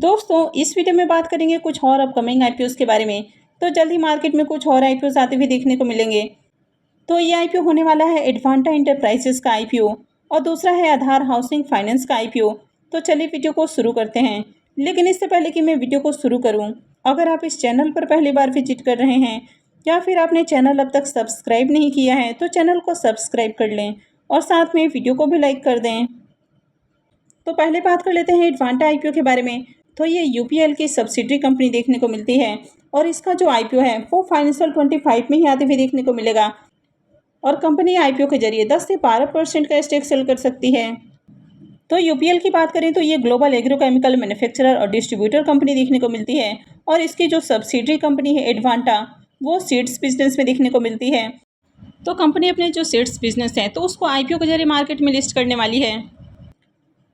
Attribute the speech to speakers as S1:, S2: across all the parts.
S1: दोस्तों इस वीडियो में बात करेंगे कुछ और अपकमिंग आईपीओस के बारे में। तो जल्द ही मार्केट में कुछ और आईपीओस आते हुए देखने को मिलेंगे। तो ये आईपीओ होने वाला है एडवांटा एंटरप्राइजेस का आईपीओ और दूसरा है आधार हाउसिंग फाइनेंस का आईपीओ। तो चलिए वीडियो को शुरू करते हैं। लेकिन इससे पहले कि मैं वीडियो को शुरू करूं, अगर आप इस चैनल पर पहली बार विजिट कर रहे हैं या फिर आपने चैनल अब तक सब्सक्राइब नहीं किया है तो चैनल को सब्सक्राइब कर लें और साथ में वीडियो को भी लाइक कर दें। तो पहले बात कर लेते हैं एडवांटा आईपीओ के बारे में। तो ये यूपीएल की सब्सिडरी कंपनी देखने को मिलती है और इसका जो आईपीओ है वो फाइनेंशियल 25 में ही आते हुए देखने को मिलेगा और कंपनी आईपीओ के जरिए 10 से 12% का स्टेक सेल कर सकती है। तो यूपीएल की बात करें तो ये ग्लोबल एग्रोकेमिकल मैन्युफैक्चरर और डिस्ट्रीब्यूटर कंपनी देखने को मिलती है और इसकी जो सब्सिडरी कंपनी है एडवांटा वो सीड्स बिजनेस में देखने को मिलती है। तो कंपनी अपने जो सीड्स बिजनेस है तो उसको आईपीओ के जरिए मार्केट में लिस्ट करने वाली है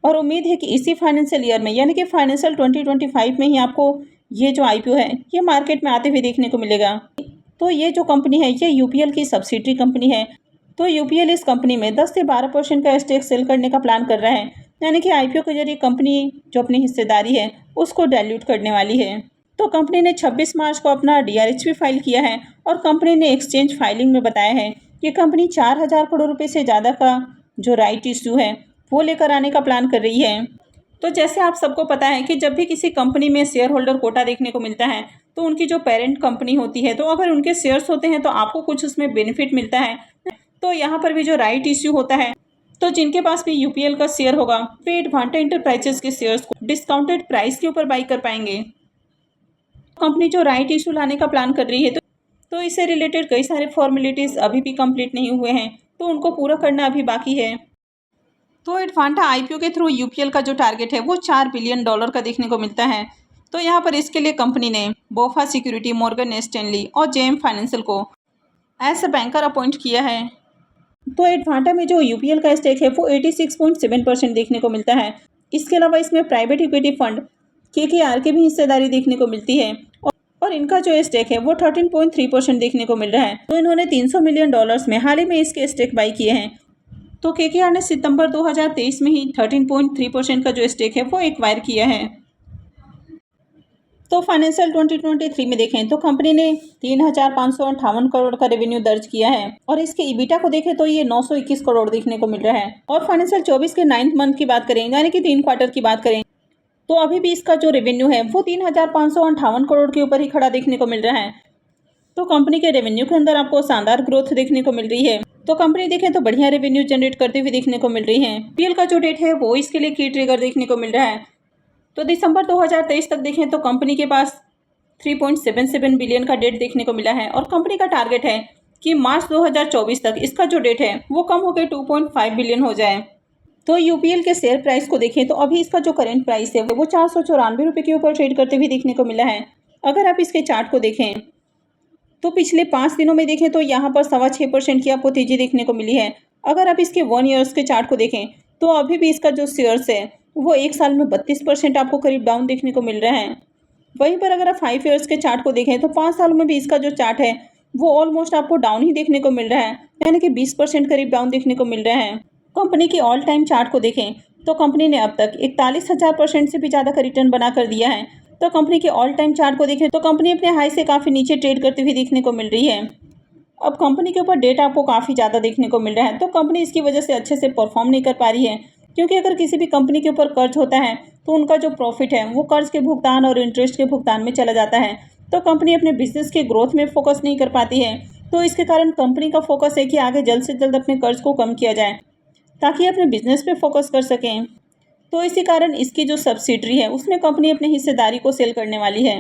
S1: और उम्मीद है कि इसी फाइनेंशियल ईयर में यानी कि फाइनेंशियल 2025 में ही आपको ये जो आईपीओ है ये मार्केट में आते हुए देखने को मिलेगा। तो ये जो कंपनी है ये यूपीएल की सब्सिडरी कंपनी है। तो यूपीएल इस कंपनी में 10 से 12% का स्टेक सेल करने का प्लान कर रहा है, यानी कि आईपीओ के जरिए कंपनी जो अपनी हिस्सेदारी है उसको डाइल्यूट करने वाली है। तो कंपनी ने 26 मार्च को अपना डीआरएच भी फाइल किया है और कंपनी ने एक्सचेंज फाइलिंग में बताया है कि कंपनी 4,000 करोड़ रुपये से ज़्यादा का जो राइट इश्यू है वो लेकर आने का प्लान कर रही है। तो जैसे आप सबको पता है कि जब भी किसी कंपनी में शेयर होल्डर कोटा देखने को मिलता है तो उनकी जो पेरेंट कंपनी होती है तो अगर उनके शेयर्स होते हैं तो आपको कुछ उसमें बेनिफिट मिलता है। तो यहाँ पर भी जो राइट इश्यू होता है तो जिनके पास भी यूपीएल का शेयर होगा वे एडवांटा एंटरप्राइजेस के शेयर्स को डिस्काउंटेड प्राइस के ऊपर बाई कर पाएंगे। कंपनी जो राइट इश्यू लाने का प्लान कर रही है तो इससे रिलेटेड कई सारे फॉर्मेलिटीज़ अभी भी कंप्लीट नहीं हुए हैं, तो उनको पूरा करना अभी बाकी है। तो एडवांटा आईपीओ के थ्रू यूपीएल का जो टारगेट है वो $4 बिलियन का देखने को मिलता है। तो यहाँ पर इसके लिए कंपनी ने बोफा सिक्योरिटी, मॉर्गन स्टैनली और जेएम फाइनेंशियल को एज अ बैंकर अपॉइंट किया है। तो एडवांटा में जो यूपीएल का स्टेक है वो 86.7% देखने को मिलता है। इसके अलावा इसमें प्राइवेट इक्विटी फंड केकेआर की भी हिस्सेदारी देखने को मिलती है और इनका जो स्टेक है वो 13.3% देखने को मिल रहा है। तो इन्होंने $300 मिलियन में हाल ही में इसके स्टेक बाई किए हैं। तो केकेआर ने सितंबर 2023 में ही 13.3% का जो स्टेक है वो एक्वायर किया है। तो फाइनेंशियल 2023 में देखें तो कंपनी ने 3,558 करोड़ का रेवेन्यू दर्ज किया है और इसके ईबिटा को देखें तो ये 921 करोड़ देखने को मिल रहा है। और फाइनेंशियल 24 के 9th मंथ की बात करें यानी कि 3 क्वार्टर की बात करें तो अभी भी इसका जो रेवेन्यू है वो 3,558 करोड़ के ऊपर ही खड़ा देखने को मिल रहा है। तो कंपनी के रेवेन्यू के अंदर आपको शानदार ग्रोथ देखने को मिल रही है। तो कंपनी देखें तो बढ़िया रेवेन्यू जनरेट करते हुए देखने को मिल रही है। पीएल का जो डेट है वो इसके लिए की ट्रिगर देखने को मिल रहा है। तो दिसंबर 2023 तक देखें तो कंपनी के पास 3.77 बिलियन का डेट देखने को मिला है और कंपनी का टारगेट है कि मार्च 2024 तक इसका जो डेट है वो कम होकर 2.5 बिलियन हो जाए। तो यूपीएल के शेयर प्राइस को देखें तो अभी इसका जो करंट प्राइस है वो 494 रुपये के ऊपर ट्रेड करते हुए देखने को मिला है। अगर आप इसके चार्ट को देखें तो पिछले 5 दिनों में देखें तो यहाँ पर 6.25% की आपको तेजी देखने को मिली है। अगर आप इसके 1 ईयर्स के चार्ट को देखें तो अभी भी इसका जो शेयर्स है वो 1 साल में 32% आपको करीब डाउन देखने को मिल रहा है। वहीं पर अगर आप 5 ईयर्स के चार्ट को देखें तो 5 सालों में भी इसका जो चार्ट है वो ऑलमोस्ट आपको डाउन ही देखने को मिल रहा है, यानी कि 20% करीब डाउन देखने को मिल रहा है। कंपनी की ऑल टाइम चार्ट को देखें तो कंपनी ने अब तक 41,000% से भी ज़्यादा का रिटर्न बना कर दिया है। तो कंपनी के ऑल टाइम चार्ट को देखें तो कंपनी अपने हाई से काफ़ी नीचे ट्रेड करती हुई देखने को मिल रही है। अब कंपनी के ऊपर डेट आपको काफ़ी ज़्यादा देखने को मिल रहा है, तो कंपनी इसकी वजह से अच्छे से परफॉर्म नहीं कर पा रही है, क्योंकि अगर किसी भी कंपनी के ऊपर कर्ज होता है तो उनका जो प्रॉफिट है वो कर्ज के भुगतान और इंटरेस्ट के भुगतान में चला जाता है। तो कंपनी अपने बिजनेस के ग्रोथ में फोकस नहीं कर पाती है। तो इसके कारण कंपनी का फोकस है कि आगे जल्द से जल्द अपने कर्ज को कम किया जाए ताकि अपने बिजनेस पे फोकस कर सकें। तो इसी कारण इसकी जो सब्सिडरी है उसमें कंपनी अपनी हिस्सेदारी को सेल करने वाली है।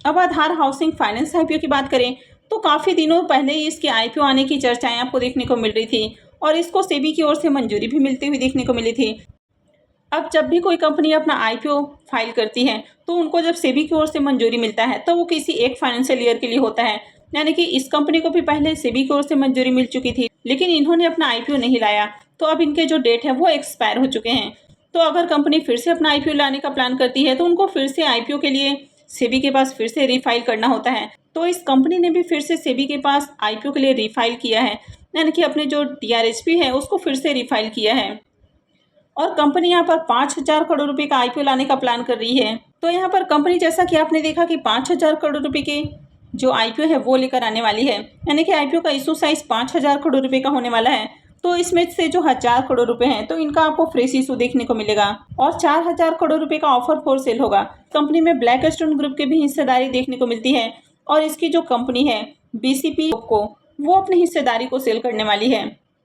S1: अब आधार हाउसिंग फाइनेंस आईपीओ की बात करें तो काफ़ी दिनों पहले ही इसके आईपीओ आने की चर्चाएं आपको देखने को मिल रही थी और इसको सेबी की ओर से मंजूरी भी मिलती हुई देखने को मिली थी। अब जब भी कोई कंपनी अपना आईपीओ फाइल करती है तो उनको जब सेबी की ओर से मंजूरी मिलता है तो वो किसी एक फाइनेंशियल ईयर के लिए होता है, यानी कि इस कंपनी को भी पहले सेबी की ओर से मंजूरी मिल चुकी थी लेकिन इन्होंने अपना आईपीओ नहीं लाया, तो अब इनके जो डेट है वो एक्सपायर हो चुके हैं। तो अगर कंपनी फिर से अपना आईपीओ लाने का प्लान करती है तो उनको फिर से आईपीओ के लिए सेबी के पास फिर से रीफाइल करना होता है। तो इस कंपनी ने भी फिर से सेबी के पास आईपीओ के लिए रीफाइल किया है, यानी कि अपने जो डीआरएचपी है उसको फिर से रीफाइल किया है और कंपनी यहाँ पर 5,000 करोड़ रुपए का आईपीओ लाने का प्लान कर रही है। तो यहाँ पर कंपनी जैसा कि आपने देखा कि 5,000 करोड़ रुपए के जो आईपीओ है वो लेकर आने वाली है, यानी कि आईपीओ का इशू साइज 5,000 करोड़ रुपए का होने वाला है। तो इसमें से जो 1,000 करोड़ रुपए हैं तो इनका आपको फ्रेश इशू देखने को मिलेगा और 4,000 करोड़ रुपए का ऑफर फॉर सेल होगा। कंपनी में ब्लैक स्टोन ग्रुप की भी हिस्सेदारी देखने को मिलती है और इसकी जो कंपनी है बीसीपी को वो अपनी हिस्सेदारी को सेल करने वाली है,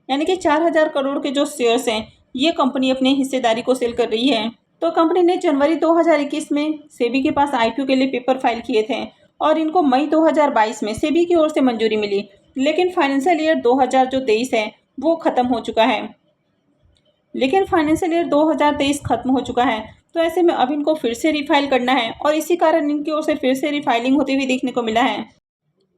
S1: यानी कि 4,000 करोड़ के जो शेयर्स हैं ये कंपनी अपनी हिस्सेदारी को सेल कर रही है। तो कंपनी ने जनवरी 2021 में सेबी के पास आईपीओ के लिए पेपर फाइल किए थे और इनको मई 2022 में सेबी की ओर से मंजूरी मिली, लेकिन फाइनेंशियल ईयर 2023 है वो खत्म हो चुका है। लेकिन फाइनेंशियल ईयर 2023 खत्म हो चुका है, तो ऐसे में अब इनको फिर से रिफाइल करना है और इसी कारण इनकी ओर से फिर से रिफाइलिंग होती हुई देखने को मिला है।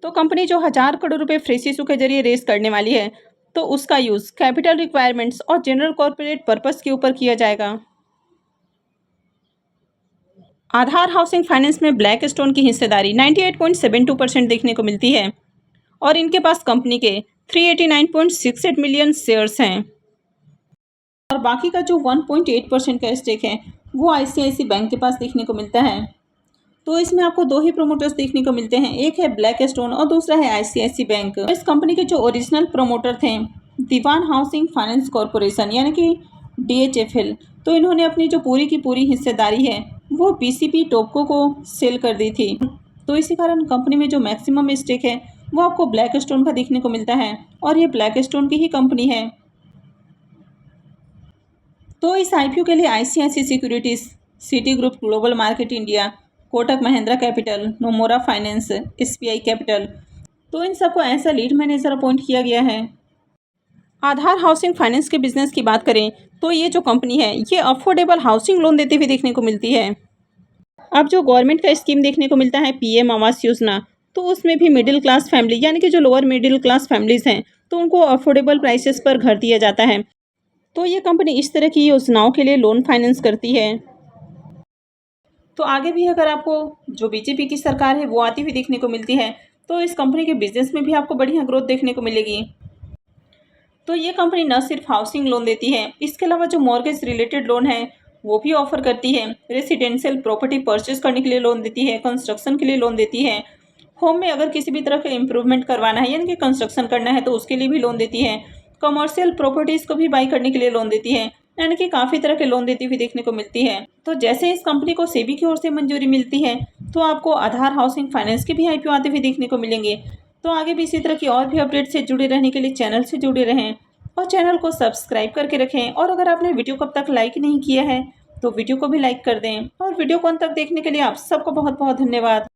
S1: तो कंपनी जो 1,000 करोड़ रुपए फ्रेश इशू के जरिए रेस करने वाली है तो उसका यूज़ कैपिटल रिक्वायरमेंट्स और जनरल कॉर्पोरेट पर्पस के ऊपर किया जाएगा। आधार हाउसिंग फाइनेंस में ब्लैक स्टोन की हिस्सेदारी 98.72% देखने को मिलती है और इनके पास कंपनी के 389.68 मिलियन शेयर्स हैं और बाकी का जो 1.8% का स्टेक है वो आईसीआईसी बैंक के पास देखने को मिलता है। तो इसमें आपको दो ही प्रोमोटर्स देखने को मिलते हैं, एक है ब्लैक स्टोन और दूसरा है आईसीआईसी बैंक। इस कंपनी के जो ओरिजिनल प्रोमोटर थे दीवान हाउसिंग फाइनेंस कॉरपोरेशन यानी कि DHFL, तो इन्होंने अपनी जो पूरी की पूरी हिस्सेदारी है वो बीसीपी टोप्को को सेल कर दी थी। तो इसी कारण कंपनी में जो मैक्सिमम स्टेक है वो आपको ब्लैक स्टोन का देखने को मिलता है और ये ब्लैक स्टोन की ही कंपनी है। तो इस आईपीओ के लिए ICICI securities, Citigroup global market India, Kotak Mahindra capital, Nomura finance, SBI capital, तो इन सबको ऐसा लीड मैनेजर अपॉइंट किया गया है। आधार हाउसिंग फाइनेंस के बिजनेस की बात करें तो ये जो कंपनी है ये अफोर्डेबल हाउसिंग लोन देते हुए देखने को मिलती है। अब जो गवर्नमेंट का स्कीम देखने को मिलता है पीएम आवास योजना, तो उसमें भी मिडिल क्लास फैमिली यानी कि जो लोअर मिडिल क्लास फैमिलीज़ हैं तो उनको अफोर्डेबल प्राइसेस पर घर दिया जाता है। तो ये कंपनी इस तरह की योजनाओं के लिए लोन फाइनेंस करती है। तो आगे भी अगर आपको जो बीजेपी की सरकार है वो आती हुई देखने को मिलती है तो इस कंपनी के बिजनेस में भी आपको बढ़िया ग्रोथ देखने को मिलेगी। तो ये कंपनी न सिर्फ हाउसिंग लोन देती है, इसके अलावा जो मॉर्गेज रिलेटेड लोन है वो भी ऑफर करती है। रेसिडेंशियल प्रॉपर्टी परचेज करने के लिए लोन देती है, कंस्ट्रक्शन के लिए लोन देती है, होम में अगर किसी भी तरह का इम्प्रूवमेंट करवाना है यानी कि कंस्ट्रक्शन करना है तो उसके लिए भी लोन देती है, कमर्शियल प्रॉपर्टीज़ को भी बाई करने के लिए लोन देती है, यानी कि काफ़ी तरह के लोन देती हुई देखने को मिलती है। तो जैसे इस कंपनी को सेबी की ओर से मंजूरी मिलती है तो आपको आधार हाउसिंग फाइनेंस के भी आईपीओ आते हुए देखने को मिलेंगे। तो आगे भी इसी तरह की और भी अपडेट से जुड़े रहने के लिए चैनल से जुड़े रहें और चैनल को सब्सक्राइब करके रखें। और अगर आपने वीडियो को अब तक लाइक नहीं किया है तो वीडियो को भी लाइक कर दें और वीडियो को अंत तक देखने के लिए आप सबको बहुत बहुत धन्यवाद।